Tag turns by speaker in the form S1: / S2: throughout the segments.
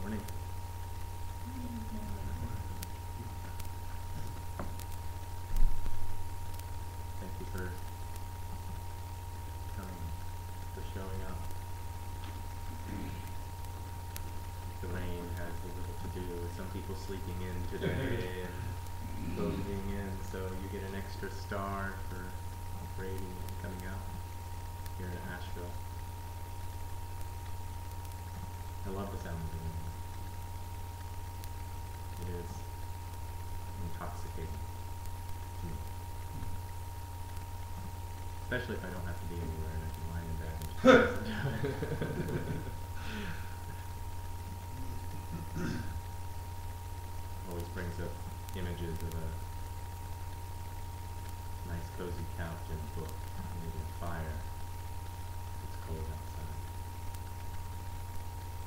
S1: Morning. Thank you for coming, for showing up. The rain has a little to do with some people sleeping in today and closing in, so you get an extra star for operating and coming out here in Asheville. I love the sound of the rain. It is intoxicating to me. Especially if I don't have to be anywhere and I can lie in bed and just listen to it. Always brings up images of a nice cozy couch and a book, maybe a fire. It's cold outside.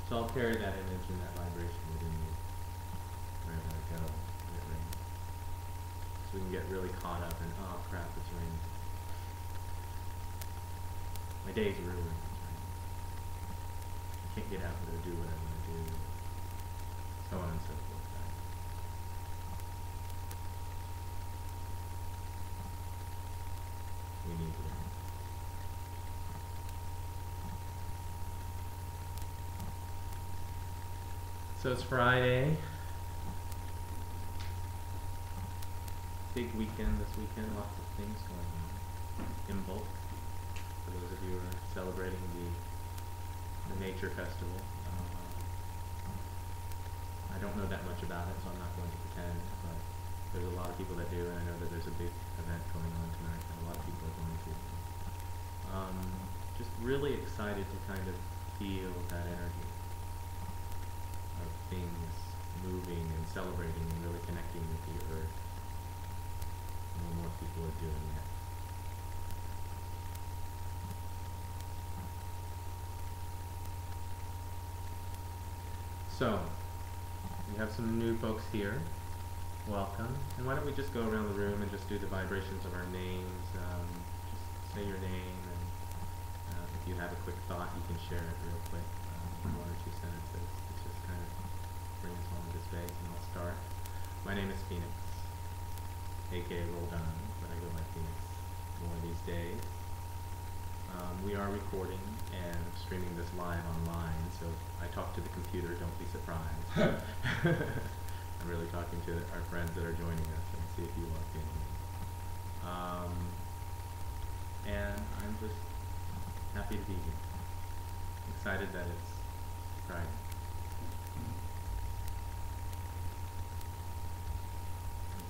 S1: So I'll carry that image and that vibration within me wherever I go when it rains. So we can get really caught up in, oh crap, it's raining. My day's ruined, it's raining. I can't get out and go do what I want to do. So on and so forth, right? We need rain. So it's Friday. Big weekend this weekend, lots of things going on. In bulk, for those of you who are celebrating the nature festival. I don't know that much about it, so I'm not going to pretend, but there's a lot of people that do, and I know that there's a big event going on tonight that a lot of people are going to. Just really excited to kind of feel that energy of things moving and celebrating and really connecting with the earth. More people are doing it. So, we have some new folks here. Welcome. And why don't we just go around the room and just do the vibrations of our names. Just say your name, and if you have a quick thought, you can share it real quick. 1 or 2 sentences. It's just kind of bring us home to space, and I'll start. My name is Pheonyx, aka Roldan, but I go by Pheonyx more these days. We are recording and streaming this live online, so if I talk to the computer, don't be surprised. I'm really talking to our friends that are joining us and see if you walk in. And I'm just happy to be here. Excited that it's Friday.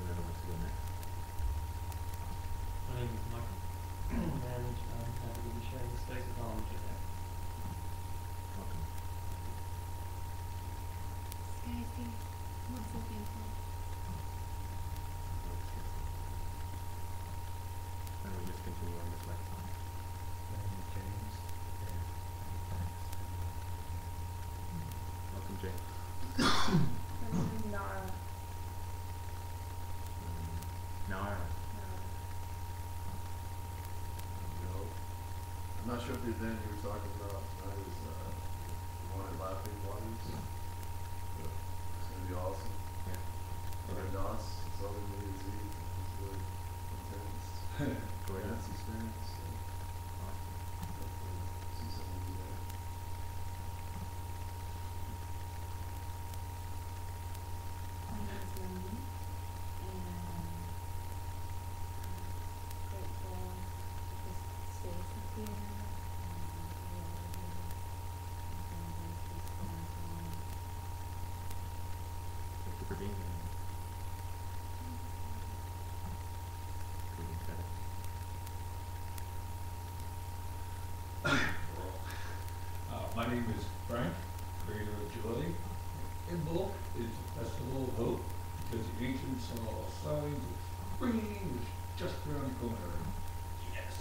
S1: Whoever wants to go next.
S2: My name is Michael, and I'm happy to be sharing the space with all today.
S1: Welcome.
S3: Sky, not so beautiful.
S1: And we just continue on this way.
S4: My name is James, and
S1: Welcome, James.
S3: My name is Nara.
S1: Nara.
S5: I'm not sure if the event you were talking about tonight is the one at Laughing Waters. But it's going to be awesome.
S1: Yeah.
S5: And DOS, it's all in the Z. It's really intense. Dance experience. So hopefully see someone do that.
S3: My name is Wendy, and I'm grateful for this space up here.
S1: Thank you for being here. Good credit.
S4: my name is Frank, creator of Joy. Imbol is the festival of hope because the ancients saw signs of spring was just around the corner. Yes.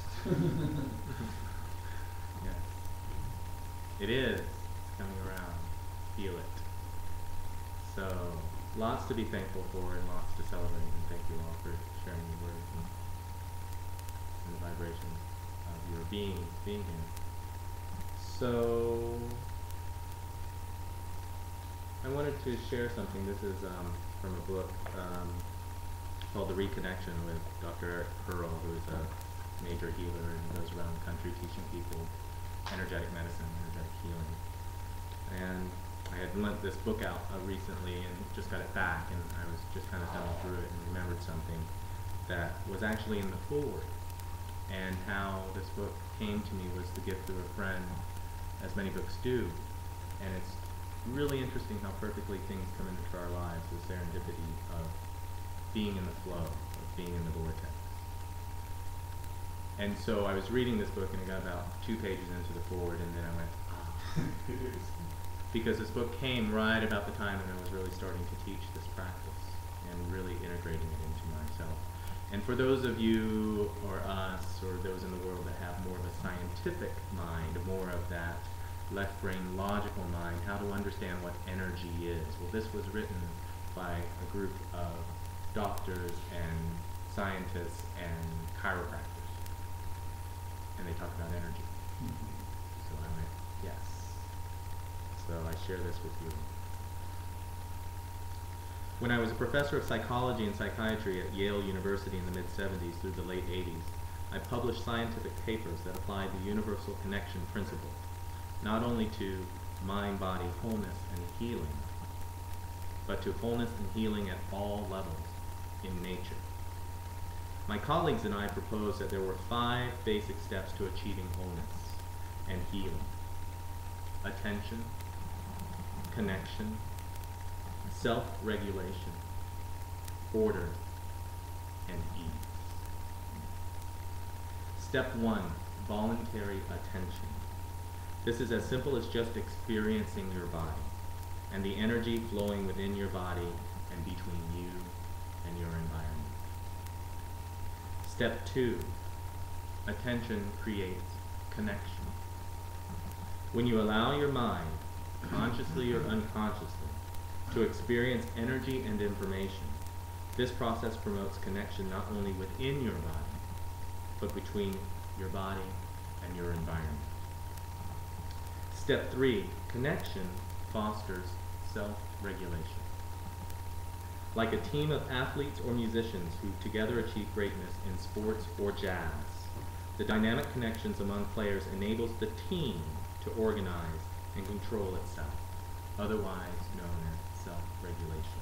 S1: Yes. It is. It's coming around. Feel it. So, lots to be thankful for and lots to celebrate. And thank you all for sharing your words and the vibration of your being here. So, I wanted to share something. This is from a book called The Reconnection with Dr. Eric Pearl, who is a major healer and goes around the country teaching people energetic medicine, energetic healing. And I had lent this book out recently and just got it back, and I was just kind of thumbing through it and remembered something that was actually in the foreword. And how this book came to me was the gift of a friend, as many books do. And it's really interesting how perfectly things come into our lives, the serendipity of being in the flow, of being in the vortex. And so I was reading this book and I got about 2 pages into the foreword, and then I went, ah. Because this book came right about the time when I was really starting to teach this practice and really integrating it into myself. And for those of you or us or those in the world that have more of a scientific mind, more of that left brain logical mind, how to understand what energy is. Well, this was written by a group of doctors and scientists and chiropractors. And they talk about energy. So I went, yes. So I share this with you. When I was a professor of psychology and psychiatry at Yale University in the mid-70s through the late 80s, I published scientific papers that applied the universal connection principle, not only to mind-body wholeness and healing, but to wholeness and healing at all levels in nature. My colleagues and I proposed that there were 5 basic steps to achieving wholeness and healing: attention, connection, self-regulation, order, and ease. Step 1, voluntary attention. This is as simple as just experiencing your body and the energy flowing within your body and between you and your environment. Step 2, attention creates connection. When you allow your mind, consciously or unconsciously, to experience energy and information, this process promotes connection not only within your body, but between your body and your environment. Step 3, connection fosters self-regulation. Like a team of athletes or musicians who together achieve greatness in sports or jazz, the dynamic connections among players enables the team to organize and control itself, otherwise known as self-regulation,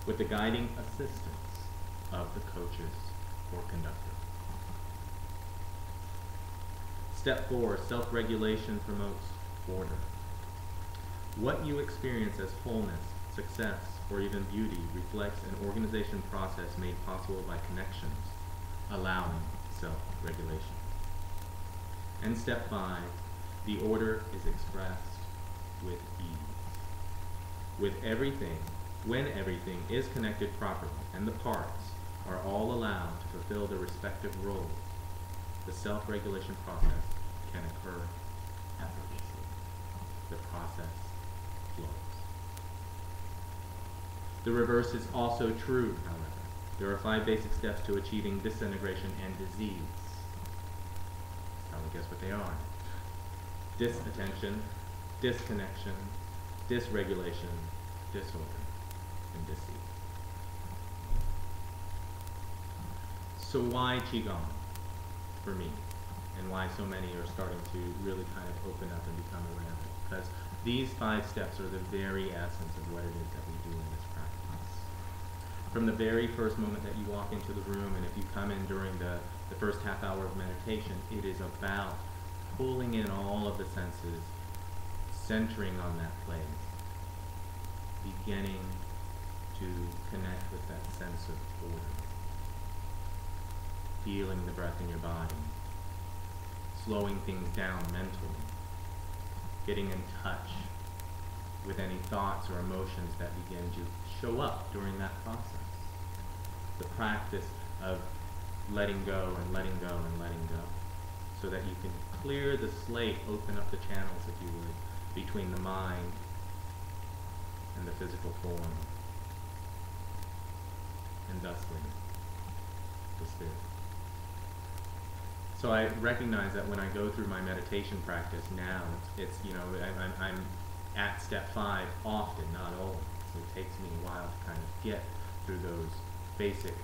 S1: with the guiding assistance of the coaches or conductor. Step 4, self-regulation promotes order. What you experience as wholeness, success, or even beauty reflects an organization process made possible by connections, allowing self-regulation. And step 5, the order is expressed with ease. When everything is connected properly and the parts are all allowed to fulfill their respective roles, the self-regulation process can occur effortlessly. The process flows. The reverse is also true, however. There are 5 basic steps to achieving disintegration and disease. Probably guess what they are. Disattention, disconnection, dysregulation, disorder, and disease. So why Qigong for me? And why so many are starting to really kind of open up and become aware of it? Because these 5 steps are the very essence of what it is that we do in this practice. From the very first moment that you walk into the room, and if you come in during the first half hour of meditation, it is about pulling in all of the senses, centering on that place, beginning to connect with that sense of order, feeling the breath in your body, slowing things down mentally, getting in touch with any thoughts or emotions that begin to show up during that process. The practice of letting go and letting go and letting go, so that you can clear the slate, open up the channels, if you would, between the mind and the physical form, and thusly the spirit. So I recognize that when I go through my meditation practice now, it's you know, I'm at step 5 often, not always. So it takes me a while to kind of get through those basic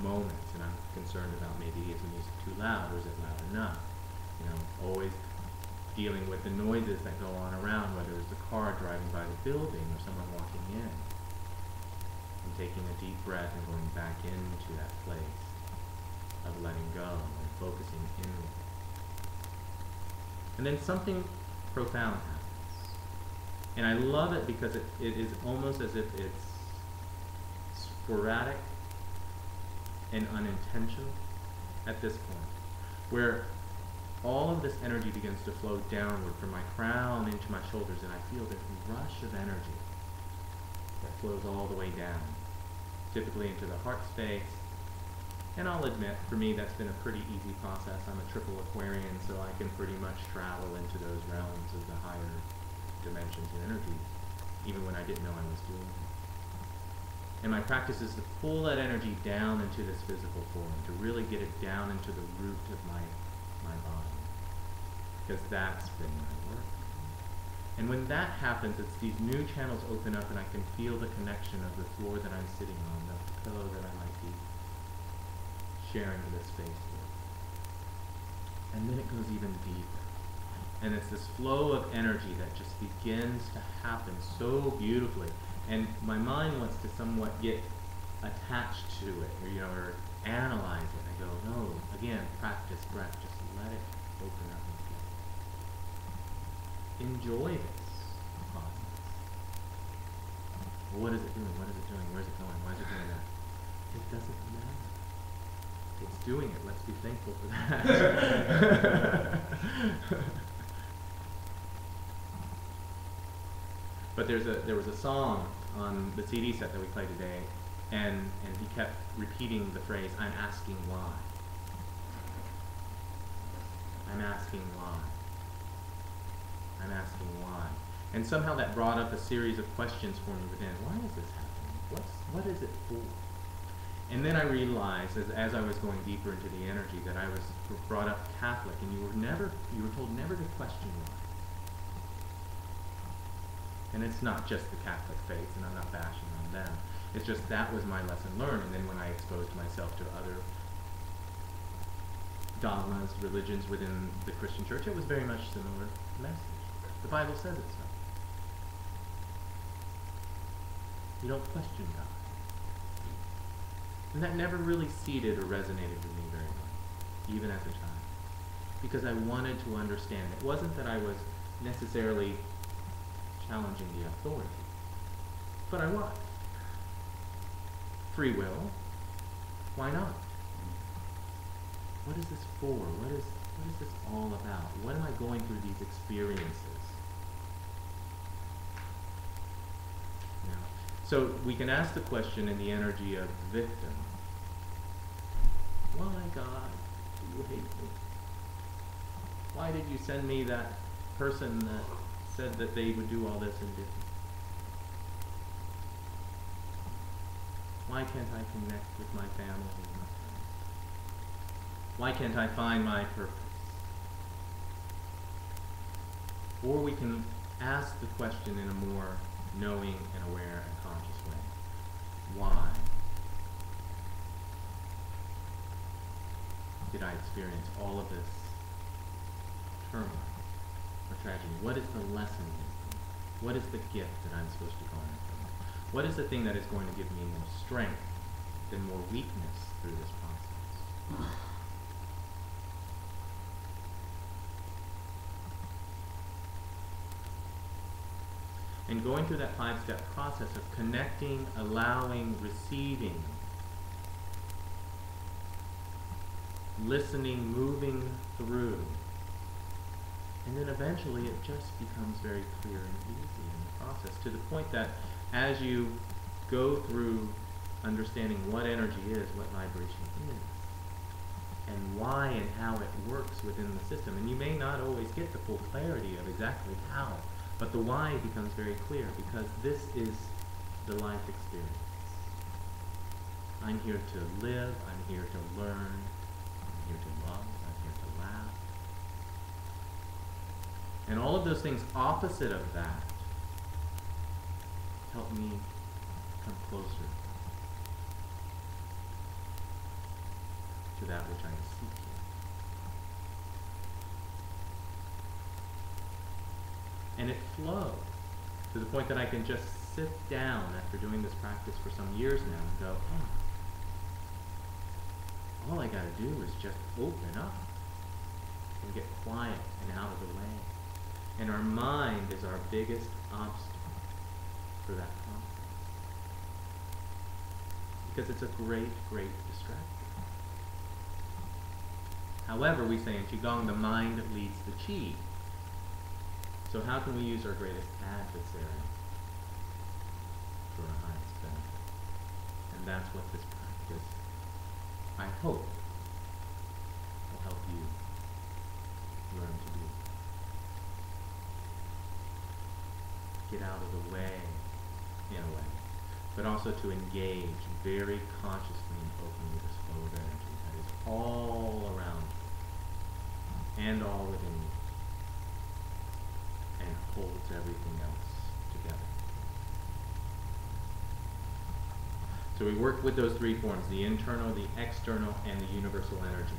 S1: moments, and I'm concerned about maybe is the music too loud or is it loud enough? You know, always dealing with the noises that go on around, whether it's a car driving by the building or someone walking in. And taking a deep breath and going back into that place of letting go and focusing inward. And then something profound happens. And I love it because it is almost as if it's sporadic and unintentional at this point, where all of this energy begins to flow downward from my crown into my shoulders, and I feel this rush of energy that flows all the way down, typically into the heart space. And I'll admit, for me, that's been a pretty easy process. I'm a triple Aquarian, so I can pretty much travel into those realms of the higher dimensions and energies, even when I didn't know I was doing it. And my practice is to pull that energy down into this physical form, to really get it down into the root of my body, because that's been my work. And when that happens, it's these new channels open up, and I can feel the connection of the floor that I'm sitting on, the pillow that I might be sharing this space with. And then it goes even deeper. And it's this flow of energy that just begins to happen so beautifully. And my mind wants to somewhat get attached to it, or, you know, or analyze it. I go, no, again, practice breath, just let it open up and flow. Enjoy this process. What is it doing? What is it doing? Where's it going? Why is it doing that? It doesn't matter. It's doing it. Let's be thankful for that. But there was a song on the CD set that we played today, and he kept repeating the phrase, "I'm asking why. I'm asking why. I'm asking why." And somehow that brought up a series of questions for me within. Why is this happening? What is it for? And then I realized, as I was going deeper into the energy, that I was brought up Catholic, and you were told never to question why. And it's not just the Catholic faith, and I'm not bashing on them. It's just that was my lesson learned. And then when I exposed myself to other dogmas, religions within the Christian church, it was very much similar message. The Bible says it so. You don't question God. And that never really seated or resonated with me very much, even as a child, because I wanted to understand. It wasn't that I was necessarily challenging the authority, but I was. Free will, why not? What is this for? What is this all about? What am I going through these experiences? You know? So we can ask the question in the energy of victim. Why, God, do you hate me? Why did you send me that person that said that they would do all this and didn't? Why can't I connect with my family and my friends? Why can't I find my purpose? Or we can ask the question in a more knowing and aware and conscious way. Why did I experience all of this turmoil or tragedy? What is the lesson in it? What is the gift that I'm supposed to garner from it? What is the thing that is going to give me more strength than more weakness through this process? And going through that 5-step process of connecting, allowing, receiving, listening, moving through, and then eventually it just becomes very clear and easy in the process, to the point that as you go through understanding what energy is, what vibration is, and why and how it works within the system, and you may not always get the full clarity of exactly how, but the why becomes very clear, because this is the life experience. I'm here to live, I'm here to learn, I'm here to love, I'm here to laugh. And all of those things opposite of that help me come closer to that which I am seeking. And it flows to the point that I can just sit down after doing this practice for some years now and go, oh, all I gotta do is just open up and get quiet and out of the way. And our mind is our biggest obstacle for that process. Because it's a great, great distractor. However, we say in Qigong, the mind leads the Qi. So how can we use our greatest adversary for our highest benefit? And that's what this practice, I hope, will help you learn to do. Get out of the way, in a way, but also to engage very consciously and openly with this flow of energy that is all around you and all within you and holds everything else together. So we work with those three forms, the internal, the external, and the universal energies.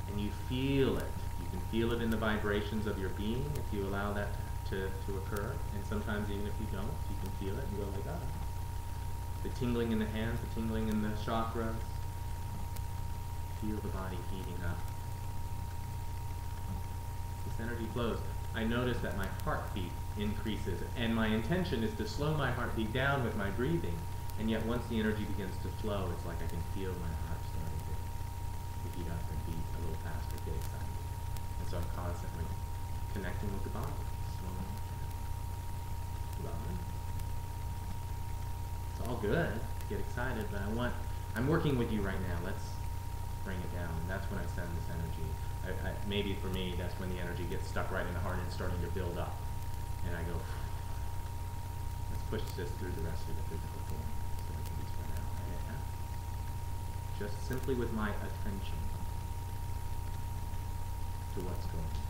S1: And you feel it. You can feel it in the vibrations of your being if you allow that to occur. And sometimes even if you don't, you can feel it and go like, ah. The tingling in the hands, the tingling in the chakras. Feel the body heating up. This energy flows. I notice that my heartbeat increases, and my intention is to slow my heartbeat down with my breathing. And yet once the energy begins to flow, it's like I can feel my heart starting to heat up and beat a little faster, get excited. And so I'm constantly connecting with the body, slowing it down. Love it. It's all good to get excited, but I'm working with you right now. Let's bring it down. And that's when I send this energy. Maybe for me, that's when the energy gets stuck right in the heart and it's starting to build up. And I go, let's push this through the rest of the physical form so I can be spread out. And it happens. Just simply with my attention to what's going on.